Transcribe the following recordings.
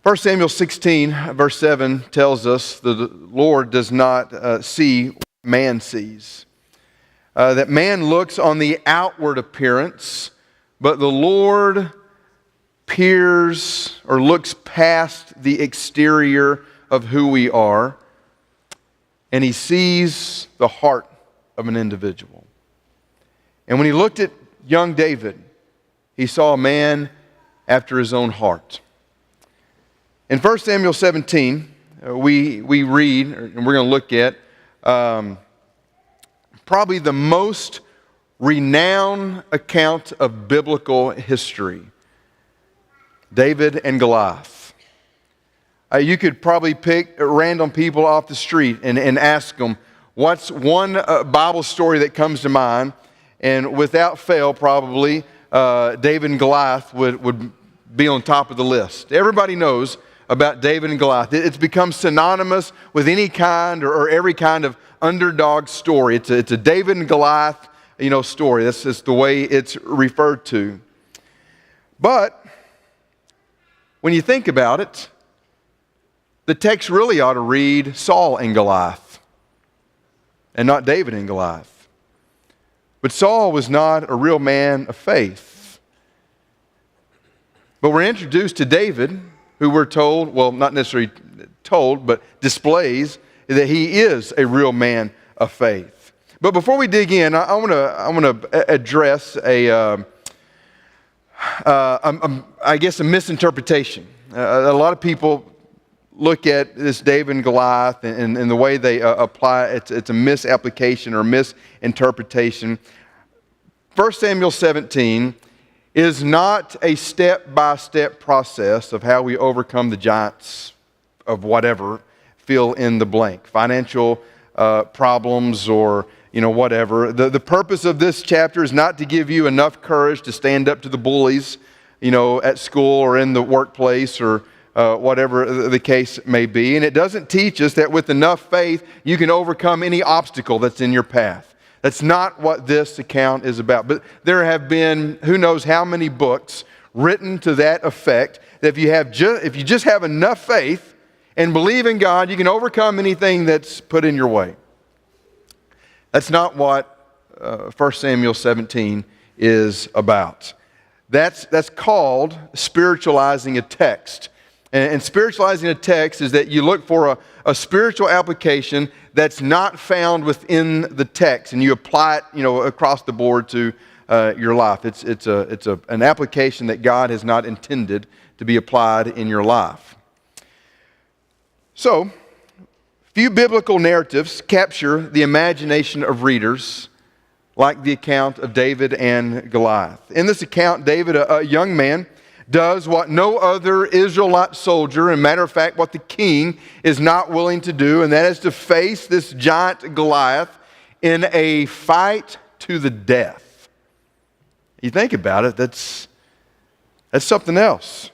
1 Samuel 16, verse 7 tells us the Lord does not see what man sees. That man looks on the outward appearance, but the Lord peers or looks past the exterior of who we are, and He sees the heart of an individual. And when He looked at young David, He saw a man after His own heart. In 1 Samuel 17, we read, and we're going to look at, probably the most renowned account of biblical history, David and Goliath. You could probably pick random people off the street and ask them, what's one Bible story that comes to mind? And without fail, probably, David and Goliath would be on top of the list. Everybody knows about David and Goliath. It's become synonymous with any kind or every kind of underdog story. It's a David and Goliath, story. That's just the way it's referred to. But when you think about it, the text really ought to read Saul and Goliath and not David and Goliath. But Saul was not a real man of faith. But we're introduced to David, who we're told, well, not necessarily told, but displays that he is a real man of faith. But before we dig in, I want to address a misinterpretation. A lot of people look at this David and Goliath and the way they apply it. It's a misapplication or misinterpretation. 1 Samuel 17 is not a step-by-step process of how we overcome the giants of whatever, fill in the blank, financial problems or whatever. The purpose of this chapter is not to give you enough courage to stand up to the bullies, at school or in the workplace or whatever the case may be. And it doesn't teach us that with enough faith you can overcome any obstacle that's in your path. That's not what this account is about. But there have been who knows how many books written to that effect, that if you just have enough faith and believe in God, you can overcome anything that's put in your way. That's not what 1 Samuel 17 is about. That's called spiritualizing a text. And spiritualizing a text is that you look for a spiritual application that's not found within the text, and you apply it, across the board to your life. It's an application that God has not intended to be applied in your life. So, few biblical narratives capture the imagination of readers like the account of David and Goliath. In this account, David, a young man, does what no other Israelite soldier, and matter of fact, what the king is not willing to do, and that is to face this giant Goliath in a fight to the death. You think about it, that's something else.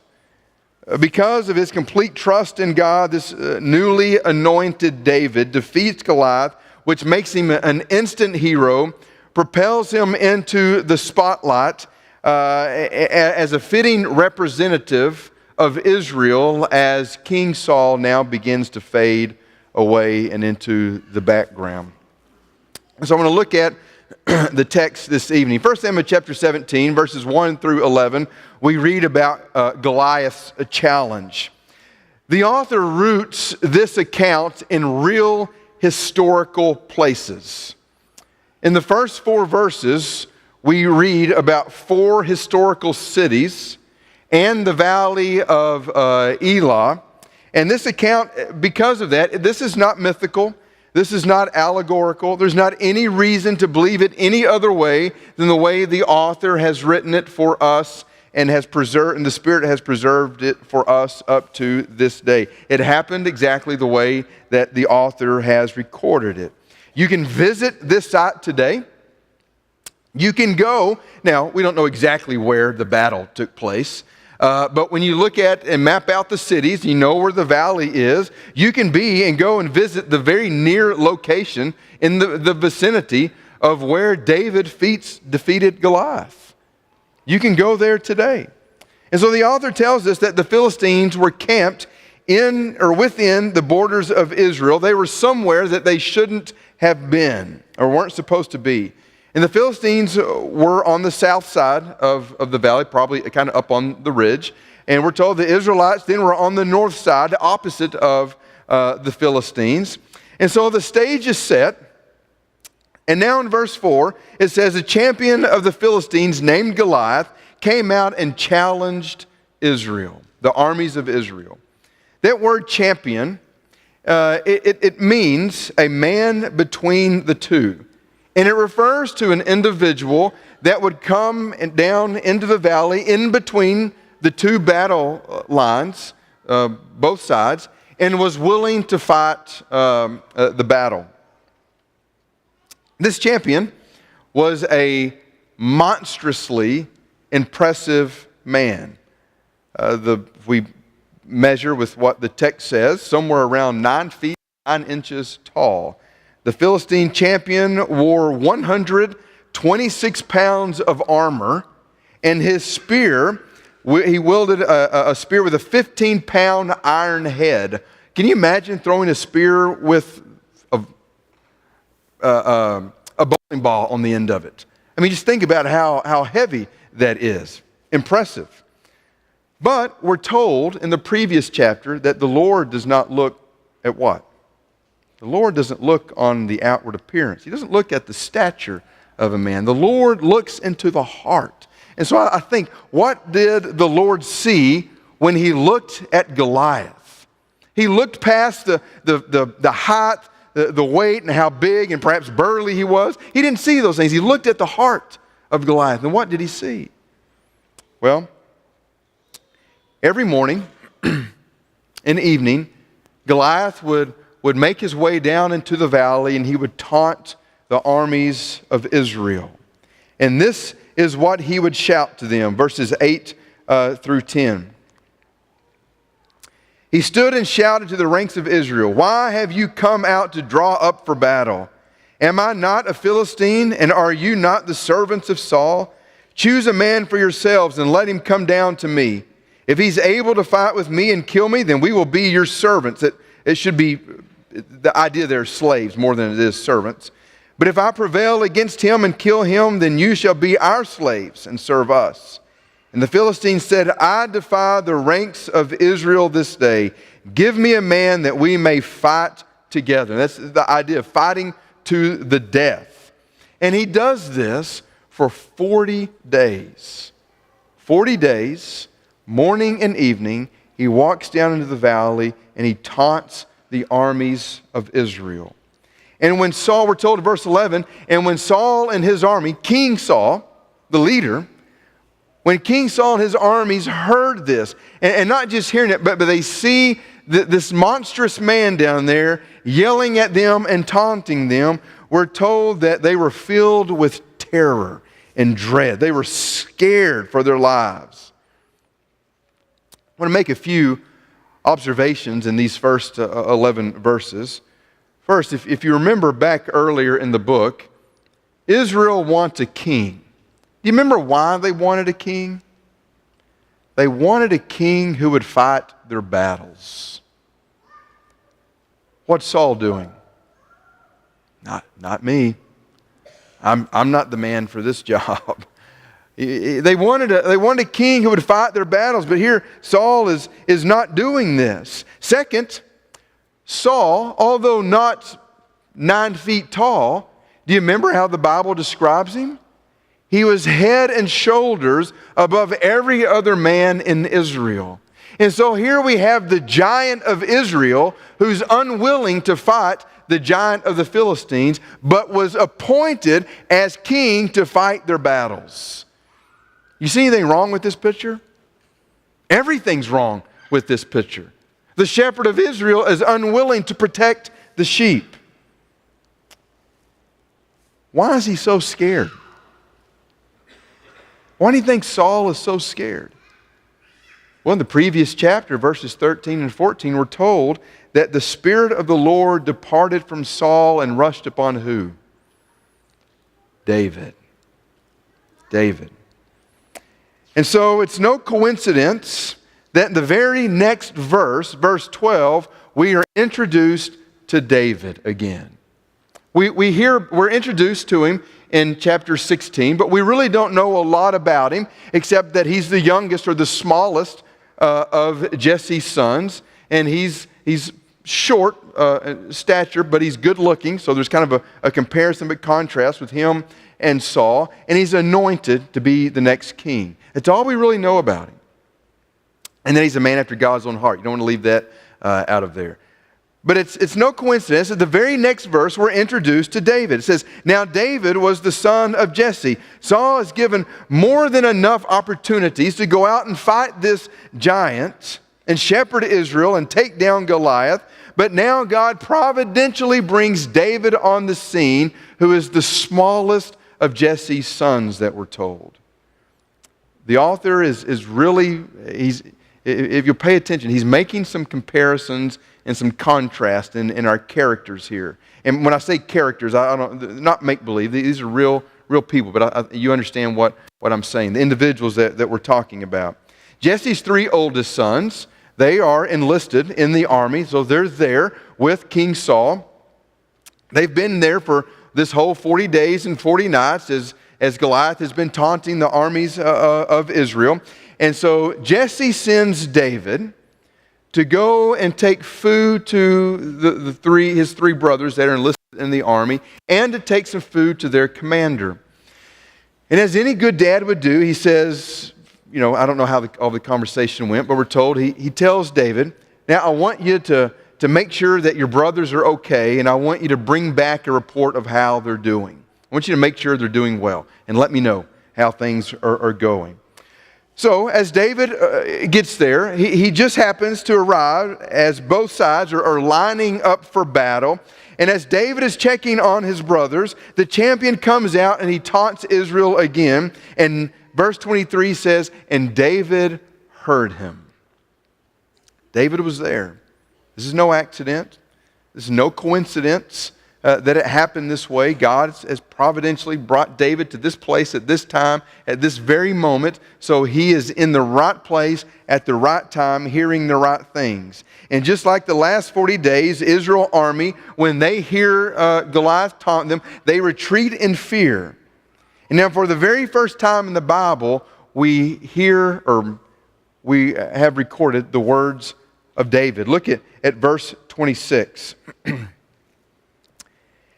Because of his complete trust in God, this newly anointed David defeats Goliath, which makes him an instant hero, propels him into the spotlight as a fitting representative of Israel as King Saul now begins to fade away and into the background. So I want to look at the text this evening. 1 Samuel chapter 17, verses 1 through 11, we read about Goliath's challenge. The author roots this account in real historical places. In the first 4 verses, we read about 4 historical cities and the valley of Elah. And this account, because of that, this is not mythical. This is not allegorical. There's not any reason to believe it any other way than the way the author has written it for us and has preserved, and the Spirit has preserved it for us up to this day. It happened exactly the way that the author has recorded it. You can visit this site today. You can go, now we don't know exactly where the battle took place, but when you look at and map out the cities, you know where the valley is, you can be and go and visit the very near location in the vicinity of where David defeated Goliath. You can go there today. And so the author tells us that the Philistines were camped in or within the borders of Israel. They were somewhere that they shouldn't have been or weren't supposed to be. And the Philistines were on the south side of the valley, probably kind of up on the ridge. And we're told the Israelites then were on the north side, opposite of the Philistines. And so the stage is set. And now in verse 4, it says, a champion of the Philistines named Goliath came out and challenged Israel, the armies of Israel. That word champion, it means a man between the two. And it refers to an individual that would come down into the valley in between the two battle lines, both sides, and was willing to fight the battle. This champion was a monstrously impressive man. If we measure with what the text says, somewhere around 9 feet, 9 inches tall. The Philistine champion wore 126 pounds of armor, and his spear, he wielded a spear with a 15-pound iron head. Can you imagine throwing a spear with a bowling ball on the end of it? I mean, just think about how heavy that is. Impressive. But we're told in the previous chapter that the Lord does not look at what? The Lord doesn't look on the outward appearance. He doesn't look at the stature of a man. The Lord looks into the heart. And so I think, what did the Lord see when he looked at Goliath? He looked past the height, the weight, and how big and perhaps burly he was. He didn't see those things. He looked at the heart of Goliath. And what did he see? Well, every morning and evening, Goliath would make his way down into the valley, and he would taunt the armies of Israel. And this is what he would shout to them, verses 8 through 10. He stood and shouted to the ranks of Israel, "Why have you come out to draw up for battle? Am I not a Philistine, and are you not the servants of Saul? Choose a man for yourselves and let him come down to me. If he's able to fight with me and kill me, then we will be your servants." It should be, the idea there is slaves more than it is servants. "But if I prevail against him and kill him, then you shall be our slaves and serve us." And the Philistines said, "I defy the ranks of Israel this day. Give me a man that we may fight together." That's the idea of fighting to the death. And he does this for 40 days. 40 days, morning and evening, he walks down into the valley and he taunts the armies of Israel. And when Saul, we're told in verse 11, and when Saul and his army, King Saul, the leader, when King Saul and his armies heard this, and not just hearing it, but they see this monstrous man down there yelling at them and taunting them, we're told that they were filled with terror and dread. They were scared for their lives. I want to make a few observations in these first 11 verses. First, if you remember back earlier in the book, Israel wants a king. Do you remember why they wanted a king? They wanted a king who would fight their battles. What's Saul doing? Not me. I'm not the man for this job. They wanted a king who would fight their battles, but here Saul is not doing this. Second, Saul, although not 9 feet tall, do you remember how the Bible describes him? He was head and shoulders above every other man in Israel. And so here we have the giant of Israel who's unwilling to fight the giant of the Philistines, but was appointed as king to fight their battles. You see anything wrong with this picture? Everything's wrong with this picture. The shepherd of Israel is unwilling to protect the sheep. Why is he so scared? Why do you think Saul is so scared? Well, in the previous chapter, verses 13 and 14, we're told that the Spirit of the Lord departed from Saul and rushed upon who? David. And so it's no coincidence that in the very next verse, verse 12, we are introduced to David again. We're introduced to him in chapter 16, but we really don't know a lot about him except that he's the youngest or the smallest of Jesse's sons, and he's short stature, but he's good looking, so there's kind of a comparison but contrast with him and Saul, and he's anointed to be the next king. That's all we really know about him. And then he's a man after God's own heart. You don't want to leave that out of there. But it's no coincidence that the very next verse we're introduced to David. It says, now David was the son of Jesse. Saul is given more than enough opportunities to go out and fight this giant and shepherd Israel and take down Goliath. But now God providentially brings David on the scene, who is the smallest of Jesse's sons that we're told. The author is really, if you pay attention, he's making some comparisons and some contrast in our characters here. And when I say characters, I don't, not make-believe. These are real people, but you understand what I'm saying, the individuals that we're talking about. Jesse's three oldest sons, they are enlisted in the army, so they're there with King Saul. They've been there for this whole 40 days and 40 nights as Goliath has been taunting the armies of Israel. And so Jesse sends David to go and take food to his three brothers that are enlisted in the army, and to take some food to their commander. And as any good dad would do, he says, I don't know how all the conversation went, but we're told he tells David, now I want you to make sure that your brothers are okay, and I want you to bring back a report of how they're doing. I want you to make sure they're doing well, and let me know how things are going. So as David gets there, he just happens to arrive as both sides are lining up for battle. And as David is checking on his brothers, the champion comes out and he taunts Israel again. And verse 23 says, and David heard him. David was there. This is no accident. This is no coincidence that it happened this way. God has providentially brought David to this place at this time, at this very moment, so he is in the right place at the right time, hearing the right things. And just like the last 40 days, Israel army, when they hear Goliath taunt them, they retreat in fear. And now for the very first time in the Bible, we hear, or we have recorded the words of David. Look at verse 26.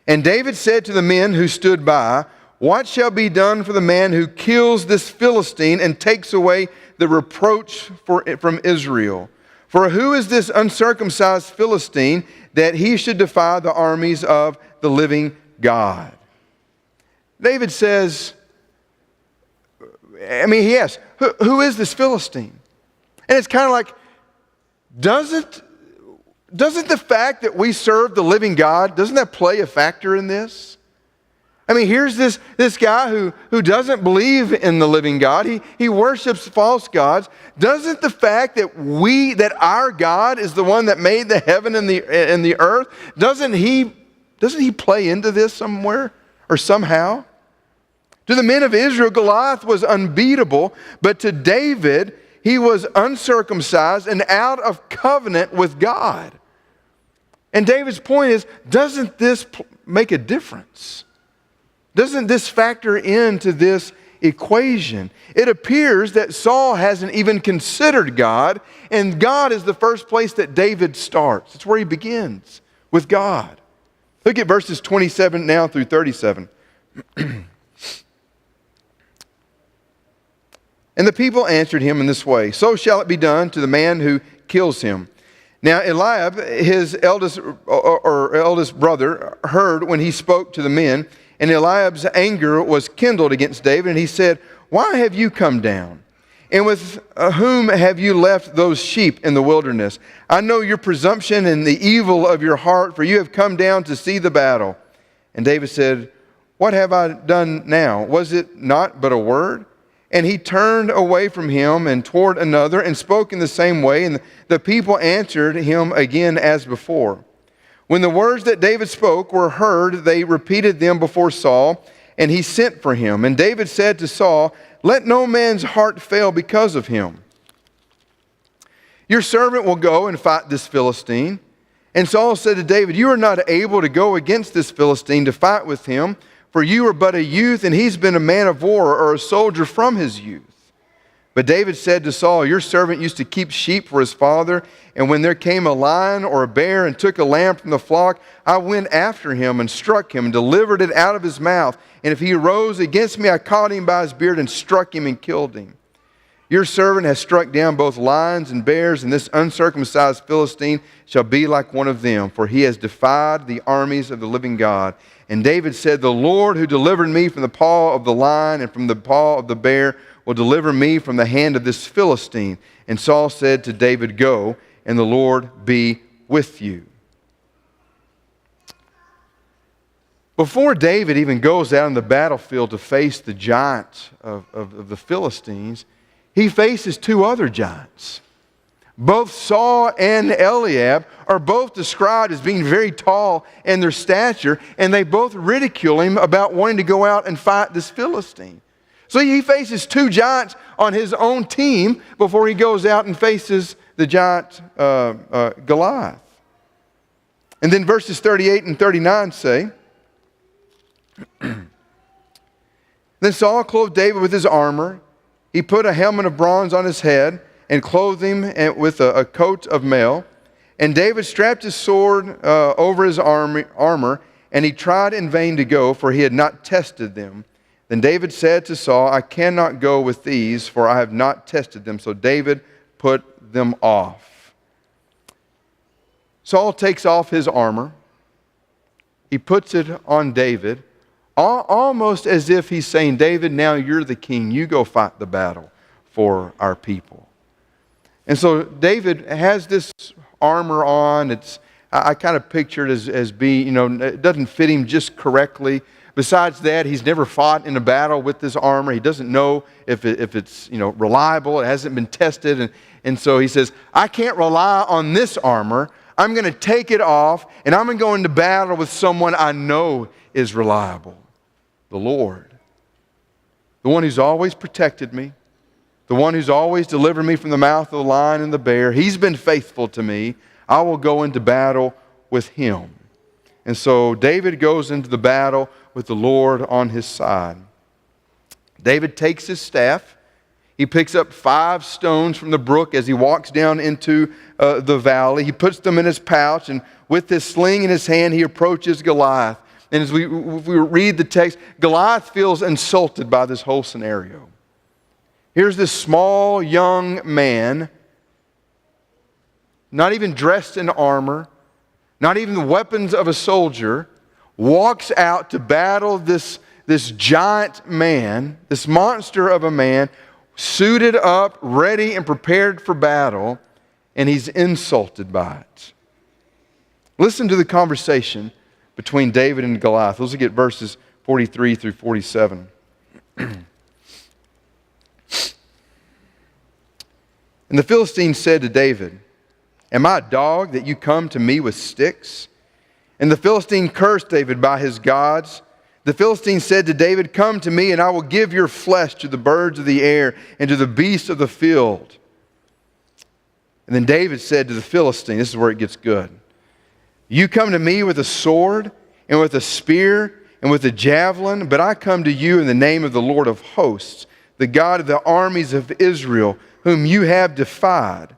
And David said to the men who stood by, what shall be done for the man who kills this Philistine and takes away the reproach from Israel? For who is this uncircumcised Philistine that he should defy the armies of the living God? David says, he asks, who is this Philistine? And it's kind of like, doesn't the fact that we serve the living God, doesn't that play a factor in this? Here's this guy who doesn't believe in the living God. He worships false gods. Doesn't the fact that our God is the one that made the heaven and the earth, doesn't he play into this somewhere or somehow? To the men of Israel, Goliath was unbeatable, but to David, he was uncircumcised and out of covenant with God. And David's point is, doesn't this make a difference? Doesn't this factor into this equation? It appears that Saul hasn't even considered God, and God is the first place that David starts. It's where he begins, with God. Look at verses 27 now through 37. And the people answered him in this way, so shall it be done to the man who kills him. Now Eliab, his eldest brother, heard when he spoke to the men, and Eliab's anger was kindled against David, and he said, why have you come down? And with whom have you left those sheep in the wilderness? I know your presumption and the evil of your heart, for you have come down to see the battle. And David said, what have I done now? Was it not but a word? And he turned away from him and toward another and spoke in the same way. And the people answered him again as before. When the words that David spoke were heard, they repeated them before Saul, and he sent for him. And David said to Saul, Let no man's heart fail because of him. Your servant will go and fight this Philistine." And Saul said to David, "You are not able to go against this Philistine to fight with him, for you are but a youth, and he's been a man of war or a soldier from his youth." But David said to Saul, "Your servant used to keep sheep for his father, and when there came a lion or a bear and took a lamb from the flock, I went after him and struck him and delivered it out of his mouth. And if he arose against me, I caught him by his beard and struck him and killed him. Your servant has struck down both lions and bears, and this uncircumcised Philistine shall be like one of them, for he has defied the armies of the living God." And David said, "The Lord who delivered me from the paw of the lion and from the paw of the bear will deliver me from the hand of this Philistine." And Saul said to David, "Go, and the Lord be with you." Before David even goes out on the battlefield to face the giant of the Philistines, he faces two other giants. Both Saul and Eliab are both described as being very tall in their stature, and they both ridicule him about wanting to go out and fight this Philistine. So he faces two giants on his own team before he goes out and faces the giant Goliath. And then verses 38 and 39 say, "Then Saul clothed David with his armor. He put a helmet of bronze on his head and clothed him with a coat of mail. And David strapped his sword over his armor, and he tried in vain to go, for he had not tested them. Then David said to Saul, 'I cannot go with these, for I have not tested them.' So David put them off." Saul takes off his armor. He puts it on David, almost as if he's saying, "David, now you're the king. You go fight the battle for our people." And so David has this armor on. I kind of picture it as being, it doesn't fit him just correctly. Besides that, he's never fought in a battle with this armor. He doesn't know if it's reliable. It hasn't been tested. And so he says, "I can't rely on this armor. I'm going to take it off, and I'm going to go into battle with someone I know is reliable. The Lord. The one who's always protected me. The one who's always delivered me from the mouth of the lion and the bear. He's been faithful to me. I will go into battle with him." And so David goes into the battle with the Lord on his side. David takes his staff. He picks up 5 stones from the brook as he walks down into the valley. He puts them in his pouch, and with his sling in his hand, he approaches Goliath. And as we read the text, Goliath feels insulted by this whole scenario. Here's this small, young man, not even dressed in armor, not even the weapons of a soldier, walks out to battle this giant man, this monster of a man, suited up, ready and prepared for battle, and he's insulted by it. Listen to the conversation between David and Goliath. Let's look at verses 43 through 47. "And the Philistine said to David, 'Am I a dog that you come to me with sticks?' And the Philistine cursed David by his gods. The Philistine said to David, 'Come to me, and I will give your flesh to the birds of the air and to the beasts of the field.' And then David said to the Philistine," this is where it gets good, "You come to me with a sword and with a spear and with a javelin, but I come to you in the name of the Lord of hosts, the God of the armies of Israel, whom you have defied.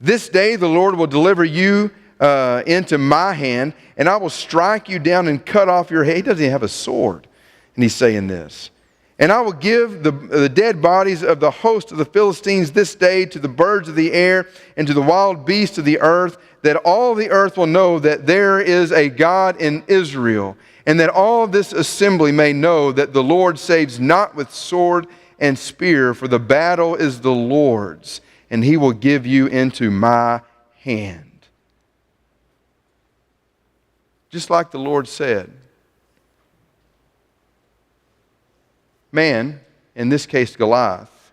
This day the Lord will deliver you into my hand, and I will strike you down and cut off your head." He doesn't even have a sword, and he's saying this. "And I will give the dead bodies of the host of the Philistines this day to the birds of the air and to the wild beasts of the earth, that all the earth will know that there is a God in Israel, and that all this assembly may know that the Lord saves not with sword and spear, for the battle is the Lord's, and he will give you into my hand." Just like the Lord said, man, in this case Goliath,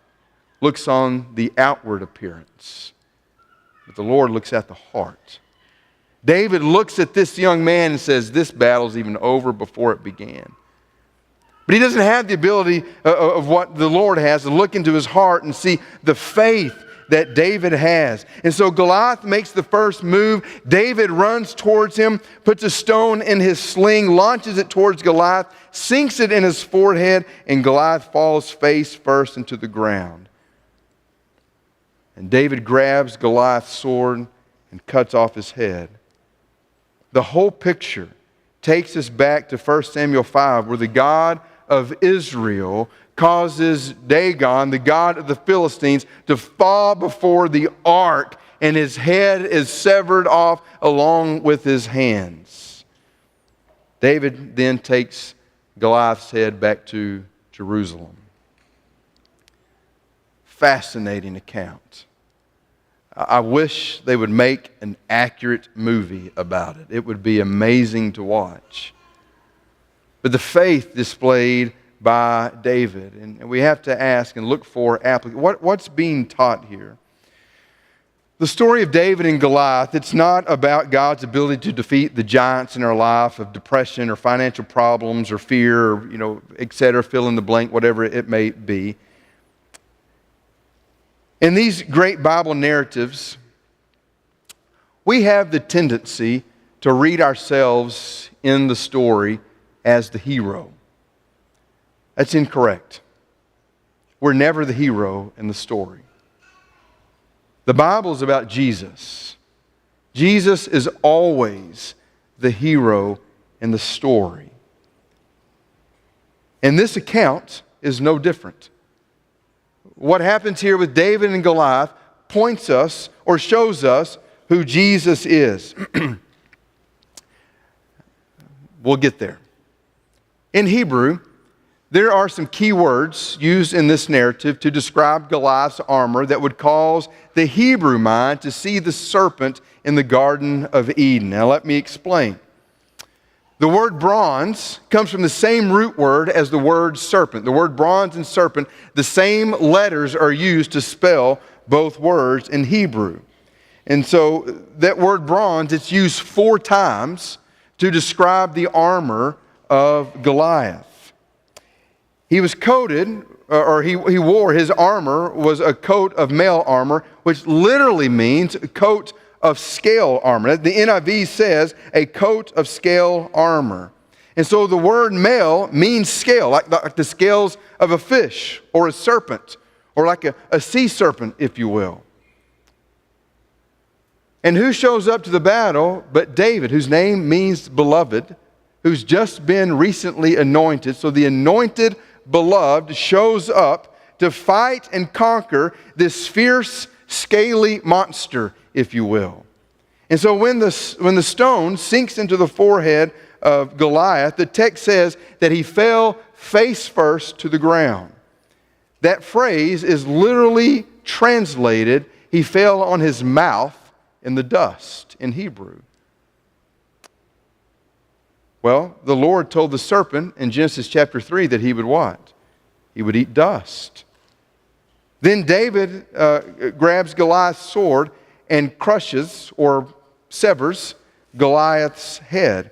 looks on the outward appearance, but the Lord looks at the heart. David looks at this young man and says, "This battle's even over before it began." But he doesn't have the ability of what the Lord has to look into his heart and see the faith that David has. And so Goliath makes the first move. David runs towards him, puts a stone in his sling, launches it towards Goliath, sinks it in his forehead, and Goliath falls face first into the ground. And David grabs Goliath's sword and cuts off his head. The whole picture takes us back to 1 Samuel 5, where the God of Israel causes Dagon, the god of the Philistines, to fall before the ark, and his head is severed off along with his hands. David then takes Goliath's head back to Jerusalem. Fascinating account. I wish they would make an accurate movie about it. It would be amazing to watch. But the faith displayed by David, and we have to ask and look for what's being taught here. The story of David and Goliath, it's not about God's ability to defeat the giants in our life of depression or financial problems or fear or, etc., fill in the blank, whatever it may be. In these great Bible narratives, we have the tendency to read ourselves in the story as the hero. That's incorrect. We're never the hero in the story. The Bible is about Jesus. Jesus is always the hero in the story. And this account is no different. What happens here with David and Goliath points us or shows us who Jesus is. We'll get there. In Hebrew, there are some key words used in this narrative to describe Goliath's armor that would cause the Hebrew mind to see the serpent in the Garden of Eden. Now let me explain. The word bronze comes from the same root word as the word serpent. The word bronze and serpent, the same letters are used to spell both words in Hebrew. And so that word bronze, it's used 4 times to describe the armor of Goliath. He was coated, or he wore, his armor was a coat of mail armor, which literally means a coat of scale armor. The NIV says a coat of scale armor. And so the word mail means scale, like the scales of a fish or a serpent, or like a sea serpent, if you will. And who shows up to the battle but David, whose name means beloved, who's just been recently anointed. So the anointed beloved shows up to fight and conquer this fierce, scaly monster, if you will. And so when the stone sinks into the forehead of Goliath, the text says that he fell face first to the ground. That phrase is literally translated, he fell on his mouth in the dust in Hebrew. Well, the Lord told the serpent in Genesis chapter 3 that he would what? He would eat dust. Then David grabs Goliath's sword and crushes or severs Goliath's head.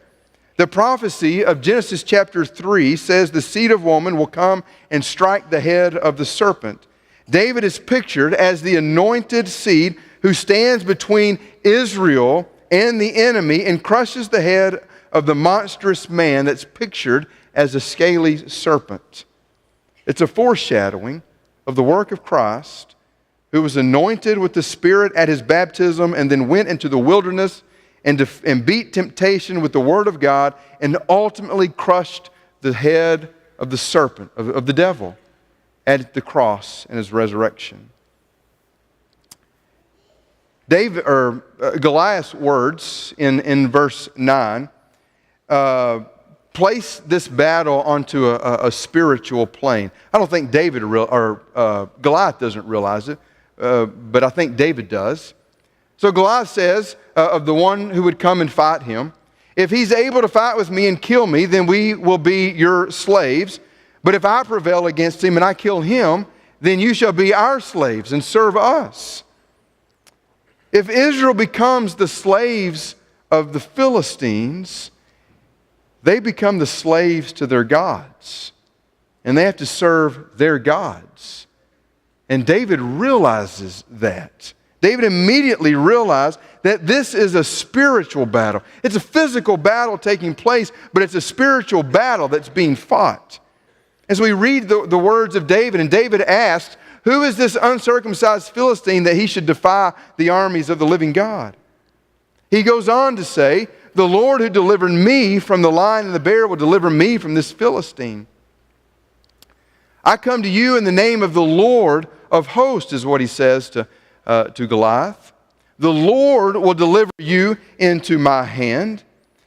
The prophecy of Genesis chapter 3 says the seed of woman will come and strike the head of the serpent. David is pictured as the anointed seed who stands between Israel and the enemy and crushes the head of the monstrous man that's pictured as a scaly serpent. It's a foreshadowing of the work of Christ, who was anointed with the Spirit at his baptism and then went into the wilderness and beat temptation with the Word of God and ultimately crushed the head of the serpent, of the devil, at the cross and his resurrection. Goliath's words in verse 9 place this battle onto a spiritual plane. I don't think Goliath doesn't realize it, but I think David does. So Goliath says of the one who would come and fight him, if he's able to fight with me and kill me, then we will be your slaves. But if I prevail against him and I kill him, then you shall be our slaves and serve us. If Israel becomes the slaves of the Philistines, they become the slaves to their gods. and they have to serve their gods. And David realizes that. David immediately realized that this is a spiritual battle. It's a physical battle taking place, but it's a spiritual battle that's being fought. As we read the words of David, and David asked, who is this uncircumcised Philistine that he should defy the armies of the living God? He goes on to say, the Lord who delivered me from the lion and the bear will deliver me from this Philistine. I come to you in the name of the Lord of hosts, is what he says to Goliath. The Lord will deliver you into my hand.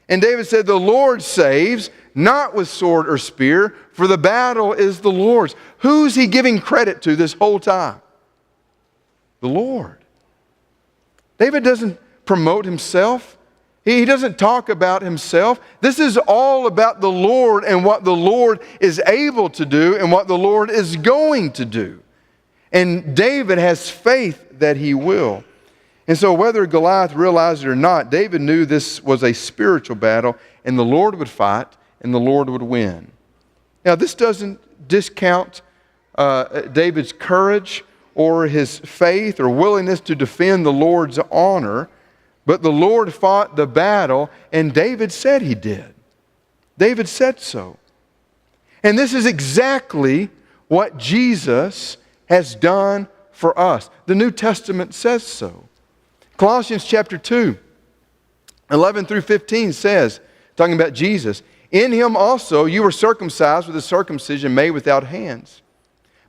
And David said, the Lord saves, not with sword or spear, for the battle is the Lord's. Who's he giving credit to this whole time? The Lord. David doesn't promote himself. He doesn't talk about himself. This is all about the Lord and what the Lord is able to do and what the Lord is going to do. And David has faith that he will. And so whether Goliath realized it or not, David knew this was a spiritual battle, and the Lord would fight, and the Lord would win. Now, this doesn't discount David's courage or his faith or willingness to defend the Lord's honor, but the Lord fought the battle, and David said he did. David said so. And this is exactly what Jesus has done for us. The New Testament says so. Colossians chapter 2, 11 through 15 says, talking about Jesus, in him also you were circumcised with a circumcision made without hands,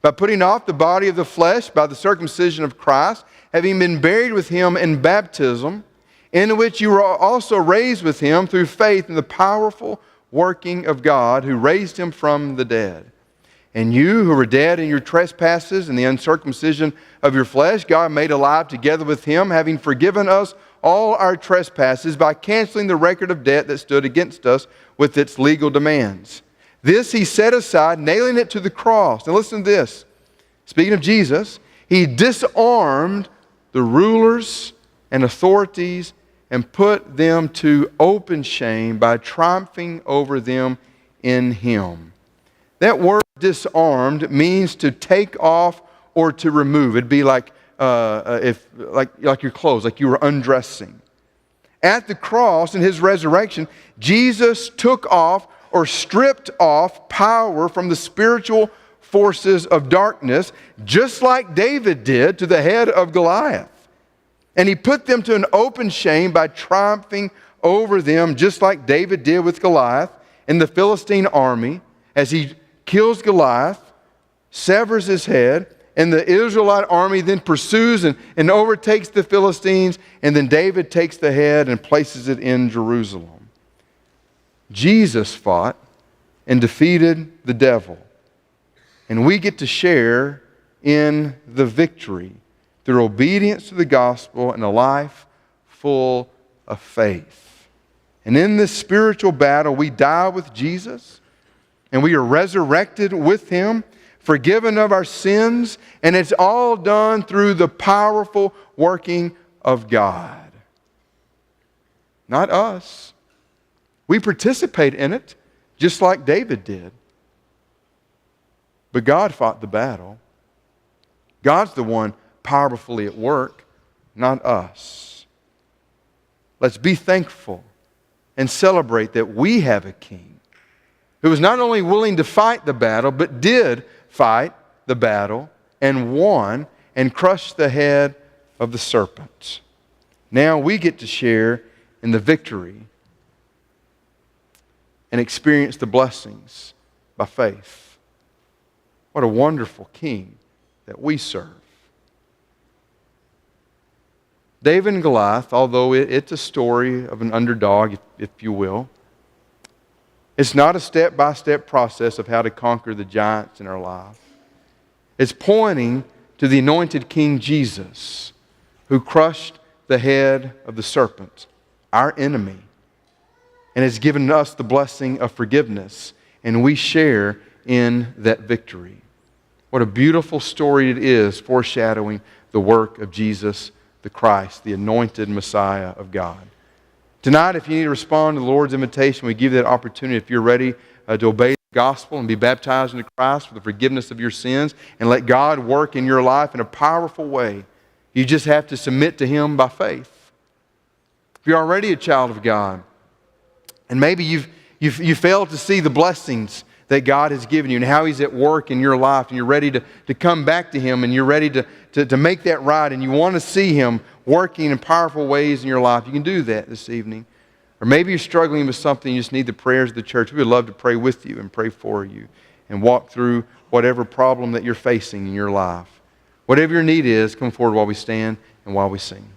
by putting off the body of the flesh by the circumcision of Christ, having been buried with him in baptism, in which you were also raised with him through faith in the powerful working of God who raised him from the dead. And you who were dead in your trespasses and the uncircumcision of your flesh, God made alive together with him, having forgiven us all our trespasses by canceling the record of debt that stood against us with its legal demands. This he set aside, nailing it to the cross. Now listen to this. Speaking of Jesus, he disarmed the rulers and authorities and put them to open shame by triumphing over them in him. That word disarmed means to take off or to remove. It'd be like your clothes, like you were undressing. At the cross, in his resurrection, Jesus took off or stripped off power from the spiritual forces of darkness, just like David did to the head of Goliath. And he put them to an open shame by triumphing over them, just like David did with Goliath in the Philistine army, as he kills Goliath, severs his head, and the Israelite army then pursues and overtakes the Philistines, and then David takes the head and places it in Jerusalem. Jesus fought and defeated the devil, and we get to share in the victory through obedience to the gospel and a life full of faith. And in this spiritual battle, we die with Jesus, and we are resurrected with him, forgiven of our sins, and it's all done through the powerful working of God. Not us. We participate in it just like David did. But God fought the battle. God's the one powerfully at work, not us. Let's be thankful and celebrate that we have a king who was not only willing to fight the battle, but did fight the battle and won and crushed the head of the serpent. Now we get to share in the victory and experience the blessings by faith. What a wonderful king that we serve. David and Goliath, although it's a story of an underdog, if you will, it's not a step-by-step process of how to conquer the giants in our life. It's pointing to the anointed King Jesus, who crushed the head of the serpent, our enemy, and has given us the blessing of forgiveness, and we share in that victory. What a beautiful story it is, foreshadowing the work of Jesus the Christ, the anointed Messiah of God. Tonight, if you need to respond to the Lord's invitation, we give you that opportunity if you're ready to obey gospel and be baptized into Christ for the forgiveness of your sins and let God work in your life in a powerful way. You just have to submit to Him by faith. If you're already a child of God, and maybe you've failed to see the blessings that God has given you and how He's at work in your life, and you're ready to come back to Him, and you're ready to make that right, and you want to see Him working in powerful ways in your life, you can do that this evening. Or maybe you're struggling with something, you just need the prayers of the church. We would love to pray with you and pray for you and walk through whatever problem that you're facing in your life. Whatever your need is, come forward while we stand and while we sing.